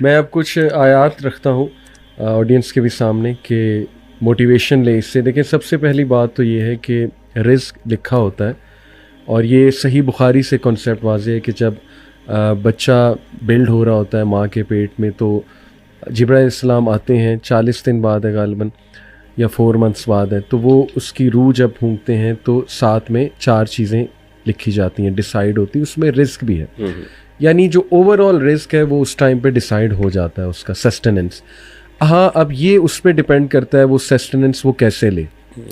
میں اب کچھ آیات رکھتا ہوں آڈینس کے بھی سامنے کہ موٹیویشن لے اس سے. دیکھیں سب سے پہلی بات تو یہ ہے کہ رزق لکھا ہوتا ہے, اور یہ صحیح بخاری سے کانسیپٹ واضح ہے کہ جب بچہ بلڈ ہو رہا ہوتا ہے ماں کے پیٹ میں تو جبرائیل علیہ السلام آتے ہیں 40 دن بعد ہے غالباً یا 4 months بعد ہے, تو وہ اس کی روح جب پھونکتے ہیں تو ساتھ میں 4 چیزیں لکھی جاتی ہیں, ڈیسائیڈ ہوتی ہیں, اس میں رزق بھی ہے. یعنی جو اوور آل رزق ہے وہ اس ٹائم پہ ڈیسائیڈ ہو جاتا ہے, اس کا سسٹیننس. ہاں اب یہ اس پہ ڈپینڈ کرتا ہے وہ سسٹیننس وہ کیسے لے,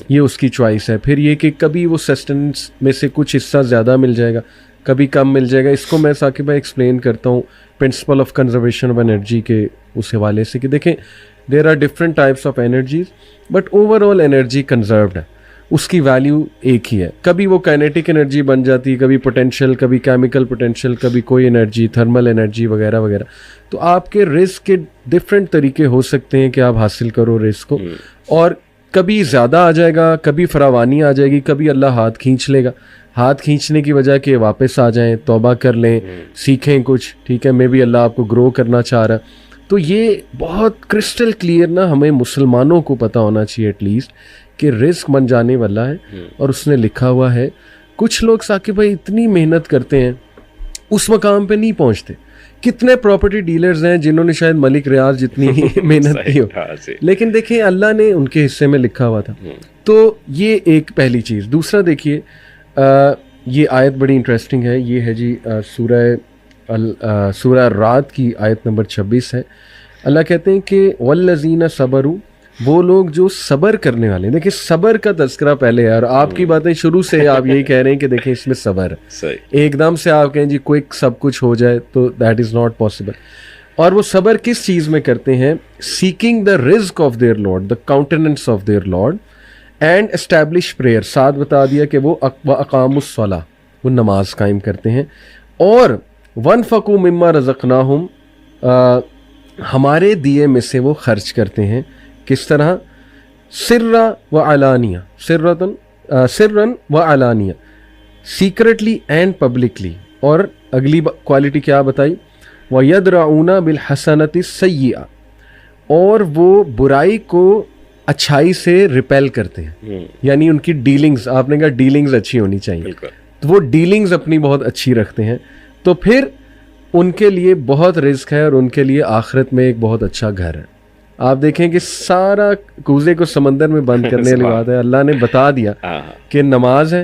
یہ اس کی چوائس ہے. پھر یہ کہ کبھی وہ سسٹیننس میں سے کچھ حصہ زیادہ مل جائے گا, کبھی کم مل جائے گا. اس کو میں ثاقب بھائی ایکسپلین کرتا ہوں principle of conservation of energy کے اس حوالے سے کہ دیکھیں there are different types of energies but overall energy conserved ہے, اس کی ویلیو ایک ہی ہے. کبھی وہ کائنیٹک انرجی بن جاتی ہے, کبھی پوٹینشیل, کبھی کیمیکل پوٹینشیل, کبھی کوئی انرجی تھرمل انرجی وغیرہ وغیرہ. تو آپ کے رزق کے ڈفرینٹ طریقے ہو سکتے ہیں کہ آپ حاصل کرو رزق کو, اور کبھی زیادہ آ جائے گا, کبھی فراوانی آ جائے گی, کبھی اللہ ہاتھ کھینچ لے گا. ہاتھ کھینچنے کی وجہ کہ واپس آ جائیں, توبہ کر لیں, سیکھیں کچھ, ٹھیک ہے, میں بھی اللہ آپ کو گرو کرنا چاہ رہا. تو یہ بہت کرسٹل کلیئر نا ہمیں مسلمانوں کو پتہ ہونا چاہیے ایٹ لیسٹ کہ رزق من جانے والا ہے اور اس نے لکھا ہوا ہے. کچھ لوگ ثاقب بھائی اتنی محنت کرتے ہیں اس مقام پہ نہیں پہنچتے. کتنے پراپرٹی ڈیلرز ہیں جنہوں نے شاید ملک ریاض جتنی محنت کی ہو, لیکن دیکھیں اللہ نے ان کے حصے میں لکھا ہوا تھا. تو یہ ایک پہلی چیز. دوسرا دیکھیے یہ آیت بڑی انٹرسٹنگ ہے, یہ ہے جی سورہ رات کی آیت نمبر 26 ہے. اللہ کہتے ہیں کہ والذین صبروا, وہ لوگ جو صبر کرنے والے ہیں. دیکھیں صبر کا تذکرہ پہلے ہے, اور آپ کی باتیں شروع سے آپ یہی کہہ رہے ہیں کہ دیکھیں اس میں صبر ہے. ایک دم سے آپ کہیں جی کوئک سب کچھ ہو جائے تو دیٹ از ناٹ پاسبل. اور وہ صبر کس چیز میں کرتے ہیں؟ سیکنگ دا رزق of their Lord, the countenance of their Lord, and establish prayer. ساتھ بتا دیا کہ وہ اقام الصلاۃ, وہ نماز قائم کرتے ہیں. اور وانفقوا مما رزقناہم, ہمارے دیے میں سے وہ خرچ کرتے ہیں. کس طرح؟ سرا و علانیہ, سرن و علانیہ, سیکرٹلی اینڈ پبلکلی. اور اگلی کوالٹی کیا بتائی؟ وَيَدْرَعُونَ بِالْحَسَنَةِ السَّيِّئَةِ, اور وہ برائی کو اچھائی سے ریپیل کرتے ہیں. یعنی ان کی ڈیلنگز, آپ نے کہا ڈیلنگز اچھی ہونی چاہیے, تو وہ ڈیلنگز اپنی بہت اچھی رکھتے ہیں. تو پھر ان کے لیے بہت رزق ہے اور ان کے لیے آخرت میں ایک بہت اچھا گھر ہے. آپ دیکھیں کہ سارا کوزے کو سمندر میں بند کرنے والی بات ہے. اللہ نے بتا دیا کہ نماز ہے,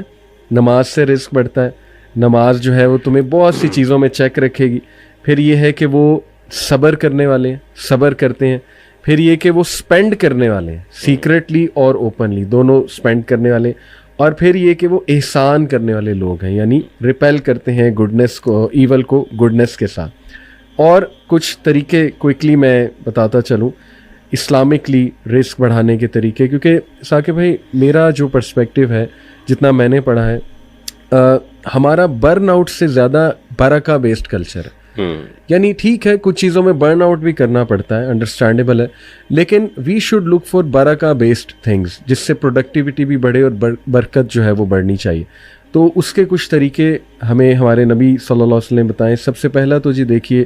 نماز سے رزق بڑھتا ہے. نماز جو ہے وہ تمہیں بہت سی چیزوں میں چیک رکھے گی. پھر یہ ہے کہ وہ صبر کرنے والے ہیں, صبر کرتے ہیں. پھر یہ کہ وہ سپینڈ کرنے والے ہیں, سیکرٹلی اور اوپنلی دونوں سپینڈ کرنے والے. اور پھر یہ کہ وہ احسان کرنے والے لوگ ہیں, یعنی ریپیل کرتے ہیں گڈنس کو, ایول کو گڈنس کے ساتھ. اور کچھ طریقے کوئکلی میں بتاتا چلوں اسلامکلی رزق بڑھانے کے طریقے, کیونکہ ثاقب بھائی میرا جو پرسپیکٹیو ہے جتنا میں نے پڑھا ہے, ہمارا برن آؤٹ سے زیادہ برکہ بیسڈ کلچر ہے. یعنی ٹھیک ہے کچھ چیزوں میں برن آؤٹ بھی کرنا پڑتا ہے, انڈرسٹینڈیبل ہے, لیکن وی شوڈ لک فار برکہ بیسڈ تھنگس جس سے پروڈکٹیوٹی بھی بڑھے اور برکت جو ہے وہ بڑھنی چاہیے. تو اس کے کچھ طریقے ہمیں ہمارے نبی صلی اللہ علیہ وسلم نے بتائیں. سب سے پہلا تو جی دیکھیے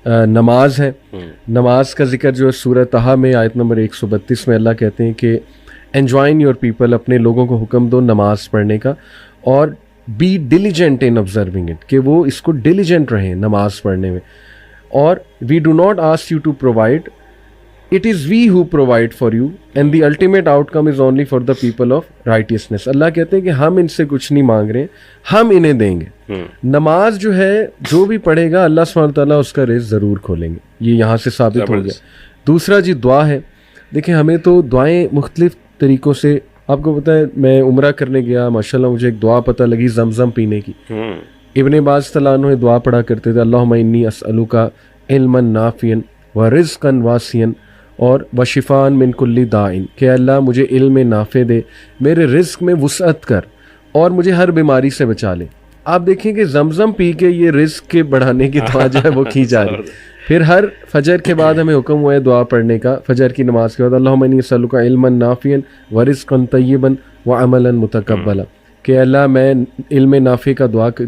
نماز ہے. نماز کا ذکر جو ہے سورہ طٰہٰ میں آیت نمبر 132 میں اللہ کہتے ہیں کہ انجوائن یور پیپل, اپنے لوگوں کو حکم دو نماز پڑھنے کا, اور be diligent in observing it, کہ وہ اس کو ڈیلیجنٹ رہیں نماز پڑھنے میں. اور we do not ask you to provide, it is we who provide for you, and the ultimate outcome is only for the people of righteousness. اللہ کہتے ہیں کہ ہم ان سے کچھ نہیں مانگ رہے, ہم انہیں دیں گے. نماز جو ہے جو بھی پڑھے گا اللہ سبحانہ تعالیٰ اس کا رزق ضرور کھولیں گے, یہ یہاں سے ثابت ہو گیا. دوسرا جی دعا ہے. دیکھیں ہمیں تو دعائیں مختلف طریقوں سے, آپ کو پتہ ہے میں عمرہ کرنے گیا, ماشاءاللہ مجھے ایک دعا پتہ لگی زمزم پینے کی. ابن عباس رضی اللہ عنہ دعا پڑھا کرتے تھے, اللہم انی اسألک علما نافعا ورزقا واسعا اور وشفاء من کل داء, کہ اللہ مجھے علم نافع دے, میرے رزق میں وسعت کر, اور مجھے ہر بیماری سے بچا لے. آپ دیکھیں کہ زمزم پی کے یہ رزق کے بڑھانے کی دعا جو ہے وہ کی جا رہی ہے. پھر ہر فجر کے بعد ہمیں حکم ہوا ہے دعا پڑھنے کا, فجر کی نماز کے بعد اللہم انی اسألک علما نافعا ورزقا طیبا وعملا متقبلا, کہ اللہ میں علم نافع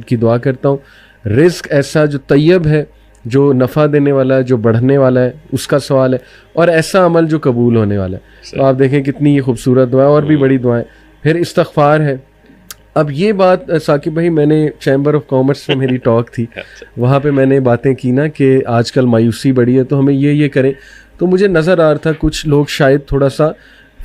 کی دعا کرتا ہوں, رزق ایسا جو طیب ہے جو نفع دینے والا ہے, جو بڑھنے والا ہے, اس کا سوال ہے, اور ایسا عمل جو قبول ہونے والا ہے. تو آپ دیکھیں کتنی یہ خوبصورت دعا, اور بھی بڑی دعائیں. پھر استغفار ہے. اب یہ بات ثاقب بھائی, میں نے چیمبر آف کامرس میں میری ٹاک تھی, وہاں پہ میں نے باتیں کی نا کہ آج کل مایوسی بڑی ہے تو ہمیں یہ کریں. تو مجھے نظر آ رہا تھا کچھ لوگ شاید تھوڑا سا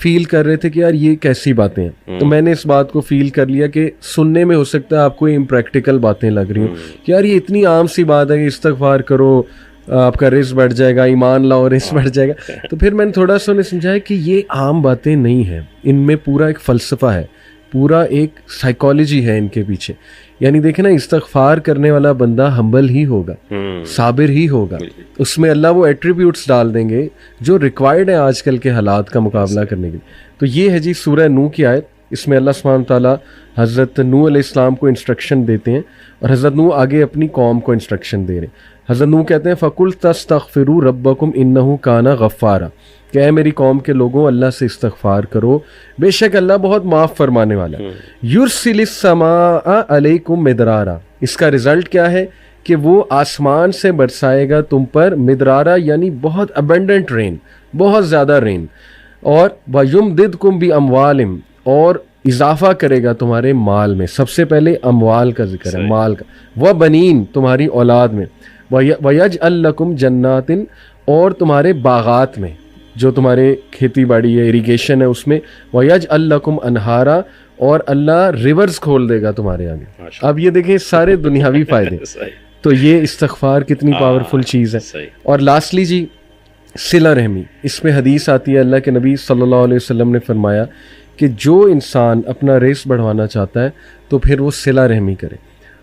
فیل کر رہے تھے کہ یار یہ کیسی باتیں ہیں. تو میں نے اس بات کو فیل کر لیا کہ سننے میں ہو سکتا ہے آپ کو امپریکٹیکل باتیں لگ رہی ہوں کہ یار یہ اتنی عام سی بات ہے کہ استغفار کرو آپ کا رزق بڑھ جائے گا, ایمان لاؤ رزق بڑھ جائے گا. تو پھر میں نے تھوڑا سا انہیں سمجھایا کہ یہ عام باتیں نہیں ہیں, ان میں پورا ایک فلسفہ ہے, پورا ایک سائیکالوجی ہے ان کے پیچھے. یعنی دیکھیں نا, استغفار کرنے والا بندہ ہمبل ہی ہوگا, صابر ہی ہوگا, اس میں اللہ وہ ایٹریبیوٹس ڈال دیں گے جو ریکوائرڈ ہیں آج کل کے حالات کا مقابلہ کرنے کے لیے. تو یہ ہے جی سورہ نوح کی آیت. اس میں اللہ سبحانہ تعالیٰ حضرت نوح علیہ السلام کو انسٹرکشن دیتے ہیں, اور حضرت نوح آگے اپنی قوم کو انسٹرکشن دے رہے ہیں. حضرت نوح کہتے ہیں فَقُلْ تَسْتَغْفِرُوا رَبَّكُمْ إِنَّهُ كَانَ غَفَّارًا, کہ اے میری قوم کے لوگوں اللہ سے استغفار کرو, بے شک اللہ بہت معاف فرمانے والا ہے. یرسل السماء علیکم مدرارا, اس کا رزلٹ کیا ہے کہ وہ آسمان سے برسائے گا تم پر مدرارا, یعنی بہت ابنڈنٹ رین, بہت زیادہ رین. اور وَيُمْدِدْكُمْ بِأَمْوَالٍ, اور اضافہ کرے گا تمہارے مال میں. سب سے پہلے اموال کا ذکر ہے, مال کا. وَبَنِينَ, تمہاری اولاد میں. وَيَجْعَلْ لَكُمْ جَنَّاتٍ, اور تمہارے باغات میں, جو تمہارے کھیتی باڑی ہے, اریگیشن ہے, اس میں. وَيَجْعَلْ لَكُمْ أَنْهَارًا, اور اللہ ریورز کھول دے گا تمہارے آگے. اب یہ دیکھیں سارے دنیاوی فائدے. تو یہ استغفار کتنی پاورفل چیز ہے. اور لاسٹلی جی صلہ رحمی, اس میں حدیث آتی ہے, اللہ کے نبی صلی اللہ علیہ وسلم نے فرمایا کہ جو انسان اپنا رزق بڑھوانا چاہتا ہے تو پھر وہ صلہ رحمی کرے.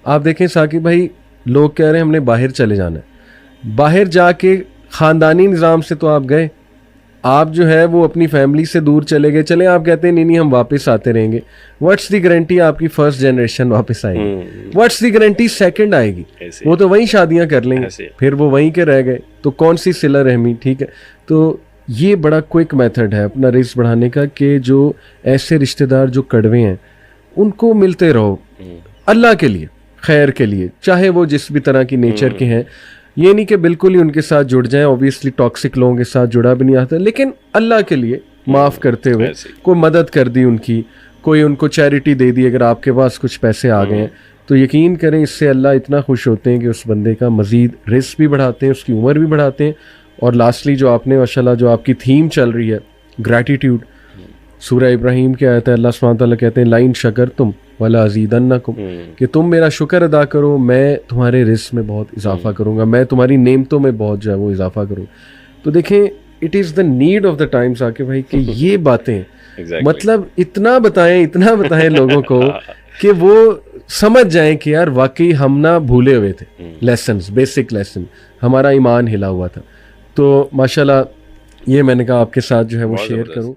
آپ دیکھیں ثاقب بھائی, لوگ کہہ رہے ہیں ہم نے باہر چلے جانا ہے, باہر جا کے خاندانی نظام سے تو آپ گئے, آپ جو ہے وہ اپنی فیملی سے دور چلے گئے, چلیں آپ کہتے ہیں نہیں ہم واپس آتے رہیں گے. واٹس دی گارنٹی آپ کی فرسٹ جنریشن واپس آئے گی؟ واٹس دی گارنٹی سیکنڈ آئے گی؟ وہ تو وہیں شادیاں کر لیں گے, پھر وہ وہیں کے رہ گئے, تو کون سی صلہ رحمی. ٹھیک ہے, تو یہ بڑا کوئک میتھڈ ہے اپنا رزق بڑھانے کا کہ جو ایسے رشتہ دار جو کڑوے ہیں ان کو ملتے رہو اللہ کے لیے, خیر کے لیے, چاہے وہ جس بھی طرح کی نیچر کے ہیں. یہ نہیں کہ بالکل ہی ان کے ساتھ جڑ جائیں, اوبیسلی ٹاکسک لوگوں کے ساتھ جڑا بھی نہیں آتا, لیکن اللہ کے لیے معاف کرتے ہوئے کوئی مدد کر دی ان کی, کوئی ان کو چیریٹی دے دی, اگر آپ کے پاس کچھ پیسے آ گئے ہیں تو یقین کریں اس سے اللہ اتنا خوش ہوتے ہیں کہ اس بندے کا مزید رزق بھی بڑھاتے ہیں, اس کی عمر بھی بڑھاتے ہیں. اور لاسٹلی جو آپ نے ماشاءاللہ جو آپ کی تھیم چل رہی ہے گریٹیٹیوڈ, سورہ ابراہیم کی آیت ہے, اللہ سبحانہ تعالیٰ کہتے ہیں لَئِن شَكَرْتُمْ وَلَأَزِيدَنَّكُمْ, کہ تم میرا شکر ادا کرو میں تمہارے رزق میں بہت اضافہ کروں گا, میں تمہاری نعمتوں میں بہت جو ہے وہ اضافہ کروں. تو دیکھیں it is the need of the time Saqib بھائی کہ یہ باتیں مطلب اتنا بتائیں لوگوں کو کہ وہ سمجھ جائیں کہ یار واقعی ہم نہ بھولے ہوئے تھے لیسنز, بیسک لیسن, ہمارا ایمان ہلا ہوا تھا. تو ماشاءاللہ یہ میں نے کہا آپ کے ساتھ جو ہے وہ شیئر کروں.